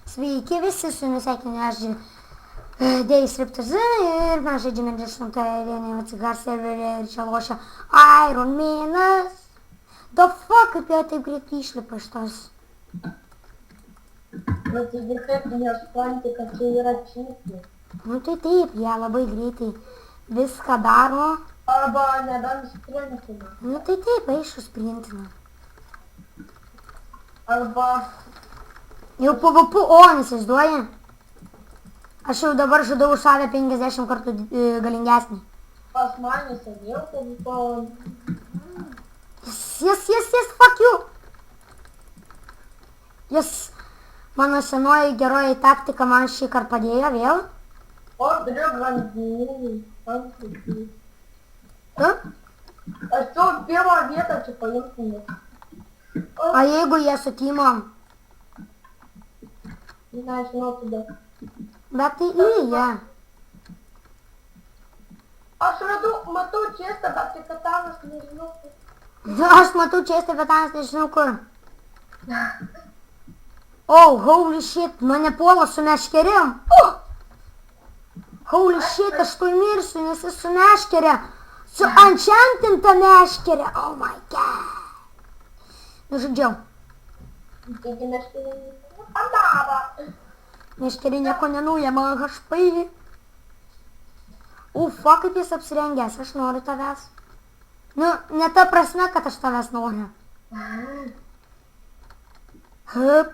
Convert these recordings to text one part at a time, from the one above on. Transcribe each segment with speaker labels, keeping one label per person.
Speaker 1: Sveiki visi, su jumis sveikinu aš Dėjus Riptas ir mes žaidžiame 10 dieną atsigar serverį ir čia lošia Iron Manas. The fuck, kaip jie taip greitai išlipa iš tos.
Speaker 2: Nu taigi kaip nesupranti, kad čia yra čypį.
Speaker 1: Nu tai taip, jie labai greitai viską daro.
Speaker 2: Arba nebent sprintina.
Speaker 1: Nu tai taip, aišku, sprintina.
Speaker 2: Arba...
Speaker 1: Jau PvP, o, nesizduoja. Aš jau dabar žadau už save 50 kartų galingesnį.
Speaker 2: Pas mane sėdėjau, kad to...
Speaker 1: Yes, fuck you. Yes, mano senoji geroji taktika man šį kartą padėjo vėl.
Speaker 2: O, turiu grandinį.
Speaker 1: Tu?
Speaker 2: Aš jau pirmą vietą čia paimtumės.
Speaker 1: O jeigu jie su teamom?
Speaker 2: Nežinau, tada.
Speaker 1: Bet tai jie.
Speaker 2: Aš matau čestą, bet tai katanas nežinau.
Speaker 1: Aš matau čestą, bet aš nežinau kur. Oh, holy shit, mane puola su meškerėm. Holy shit, aš tuoj mirsiu, nes esu su meškerė. Su enchantinta meškerė. Oh my god. Nužudžiau.
Speaker 2: Taigi meškerė nepadavo.
Speaker 1: Meškerė nieko nenuėma, HP. Fuck, kaip jis apsirengęs, aš noriu tavęs. Nu, ne ta prasme, kad aš tavęs noriu. Hup,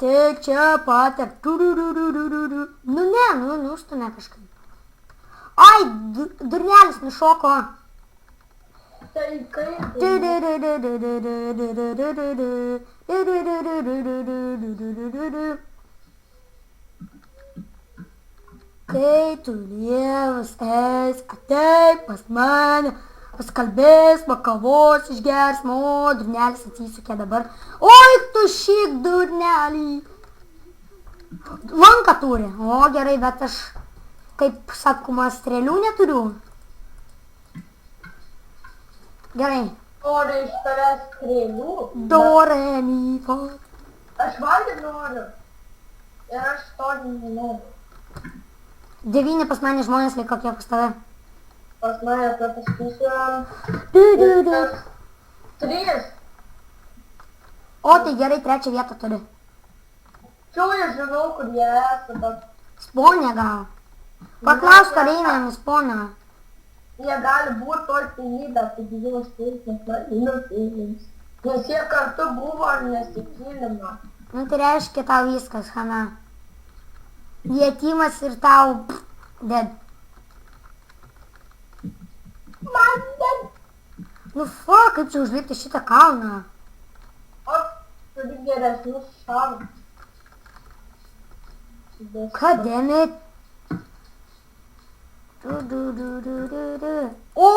Speaker 1: tai čia pat ir tururururururu. Nu ne, nustumė kažkaip. Ai, durnelis nušoko.
Speaker 2: Tai kaip?
Speaker 1: Kai tu lievas eis, ateik pas mane, paskalbės, makavos išgers, o durnelis atsisukė dabar. Oi, tu šik durnelį. Lanką turi, o gerai, bet aš, kaip sakoma, strėlių neturiu. Gerai.
Speaker 2: Noriu iš tavęs strėlių.
Speaker 1: Do, re, mi, fa.
Speaker 2: Aš valgyti noriu. Ir aš to nenoriu.
Speaker 1: 9 pas mane žmonės liko, kiek pas tave.
Speaker 2: Pas mane pasakysiu. 3.
Speaker 1: O, tai gerai, 3 vietą turi.
Speaker 2: Čia aš žinau, kur jie esą, bet...
Speaker 1: Sponė gal. Paklausk, ar einam į sponą.
Speaker 2: Jie gali būti toj pily, bet tai bijau skirtis, nes jie kartu buvo ar nesikilino.
Speaker 1: Nu, tai reiškia tau viskas, Hana. Vietimas ir tau dead.
Speaker 2: Man dead.
Speaker 1: Nu, fuck, kaip čia užlipti šitą kalną.
Speaker 2: O, turi geresnius šarvus.
Speaker 1: Kademit. O,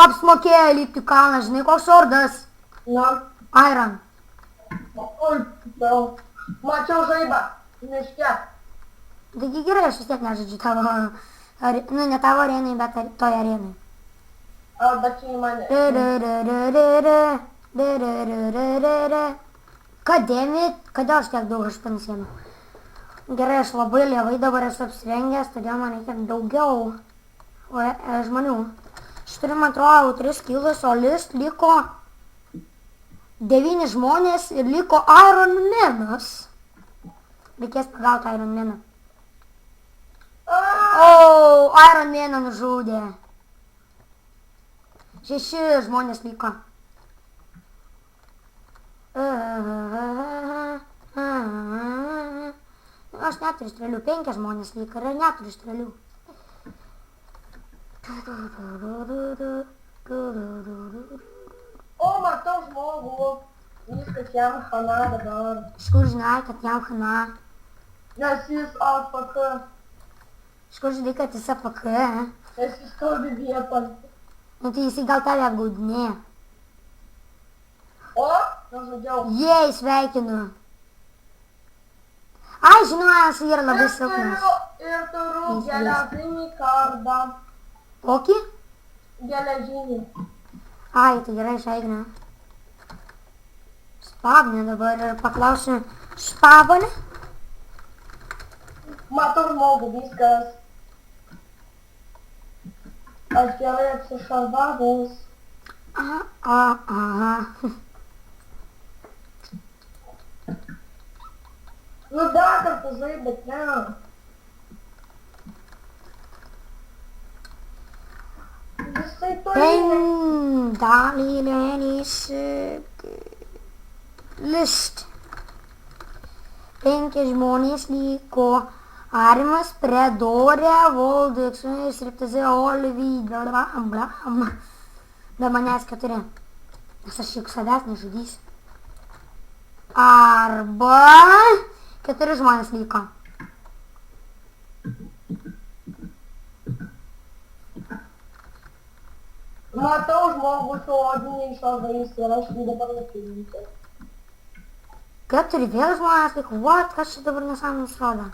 Speaker 1: apsmokėjo lipti kalną, žinai, koks ordas.
Speaker 2: Na,
Speaker 1: Iron.
Speaker 2: oi, daug. Mačiau žaibą, miške.
Speaker 1: Taigi gerai, aš vis tiek nežaidžiu tavo, nu, ne tavo arenai, bet toj arenai.
Speaker 2: O, bet čia į mane.
Speaker 1: Kademit, kodėl aš tiek daug HP nusiėmiau? Gerai, aš labai lievai dabar esu apsirengęs, todėl man reikia daugiau žmonių. Aš turiu, man atrodo, 3 kilus, o list liko 9 žmonės ir liko Iron Manas. Reikės pagauti Iron Maną. O, Iron Maną nužudė. 6 žmonės liko. Aš neturiu strėlių, 5 žmonės liko ir neturiu strėlių.
Speaker 2: O, matau žmogų. Viskas jam Hana dabar.
Speaker 1: Iš kur žinai, kad jam Hana?
Speaker 2: Nes jis AFK.
Speaker 1: Iš kur žinai, kad jis AFK?
Speaker 2: Nes jis stovi vietoj.
Speaker 1: Nu tai jisai gal tave apgaudinėja.
Speaker 2: O, nužudžiau.
Speaker 1: Jei, sveikinu. Ai, žinojau, jis yra labai silpnas.
Speaker 2: Ir turiu geležinį kardą.
Speaker 1: Kokį?
Speaker 2: Geležinį.
Speaker 1: Ai, tai gerai, išeigina. Spavnė dabar ir paklausiu. Spavnė?
Speaker 2: Matau žmogų, viskas. Aš gerai apsišarvavęs.
Speaker 1: Aha.
Speaker 2: Nu dar kartą žai, bet ne. Visai toli.
Speaker 1: Dalylenis list. 5 žmonės liko. Arimas predorė, Voldex, Sriptazė, Olivy, blam. Be manęs 4. Nes aš juk savęs nežudysiu. Arba 4 žmonės liko.
Speaker 2: Matau žmogų su odiniais šarvais ir aš jį dabar nupildysiu.
Speaker 1: 4 vėl žmonės liko. What? Kas čia dabar nesąmonės rodo?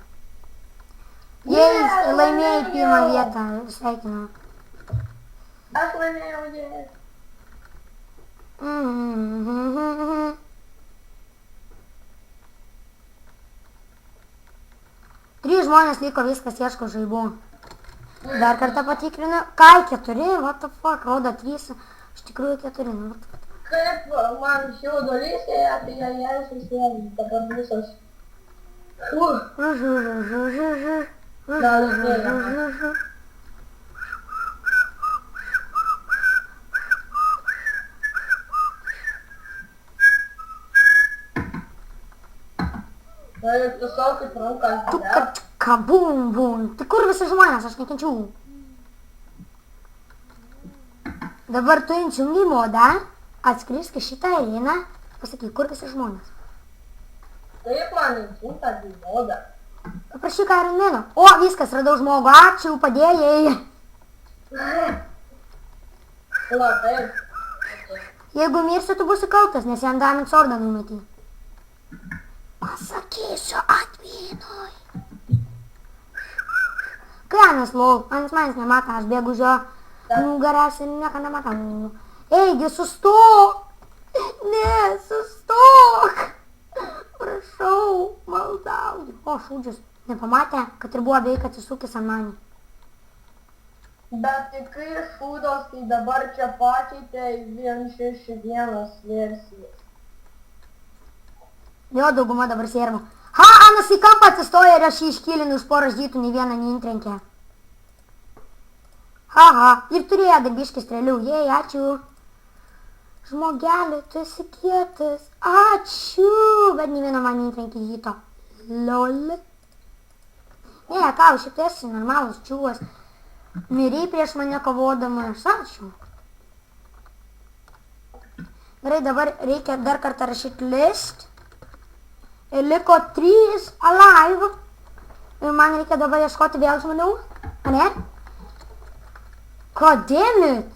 Speaker 1: Jei laimėjai pirmą vietą, sveikinu.
Speaker 2: Aš laimėjau jį.
Speaker 1: 3 žmonės liko, viskas ieško žaibų. Dar kartą patikrinu. Kai 4? What the fuck? Rodo 3. Iš tikrųjų 4.
Speaker 2: Kaip man šiaudolys ėjo, tai jie susijęs dabar visos. Tai tiesiog kaip ranką ant
Speaker 1: Kabum, bum. Tai kur visi žmonės? Aš nekenčiu. Dabar tu įjungi modą, atskrisk į šitą areną, pasakyk, kur visi žmonės.
Speaker 2: Taip man įjungta modą.
Speaker 1: Paprašyk Iron Man'o. O, viskas, radau žmogų. Ačiū, padėjai.
Speaker 2: La, taip.
Speaker 1: Jeigu mirsi, tu būsi kaltas, nes jam Diamond Sword'ą numetį. Pasakysiu adminui. Klenas, lol. Manęs nemata, aš bėgu už jo nugaras ir nieko nematau. Eigi, sustok. Ne, sustok. Prašau, maldauju. O, šūdžius. Nepamatė, kad ir buvo beveik atsisukęs ant manį.
Speaker 2: Bet tik kai šūdos, tai dabar čia pakeitė 1.6.1 versijas.
Speaker 1: Jo dauguma dabar sėrmų. Ha, Anas į kampą atsistoja ir aš jį iškilinu už porą ždytų, nei vieną neintrenkė. Haha, ir turėjo darbiškį strėlių. Jei, ačiū. Žmogelį, tu esi kietas. Ačiū. Bet nei vieno man neintrenkė žyto. Lol. Ne, ką, šiaip tai esi normalus čiūvas. Miriai prieš mane kovodamas. Ačiū. Gerai, dabar reikia dar kartą rašyti list. Ir liko 3 alive. Ir man reikia dabar ieškoti vėl žmonių. A ne? God damn it.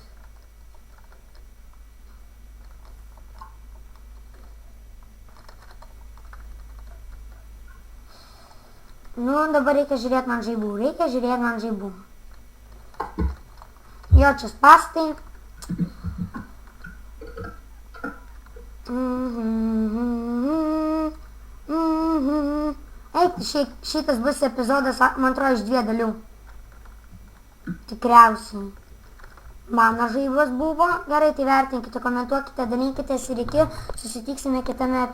Speaker 1: Nu, dabar reikia žiūrėti man žaibų. Jo, čia spastai. Eik, šitas bus epizodas, man atrodo, iš 2 dalių. Tikriausiai. Mano žaibas buvo. Gerai, tai vertinkite, komentuokite, dalinkitės ir iki. Susitiksime kitame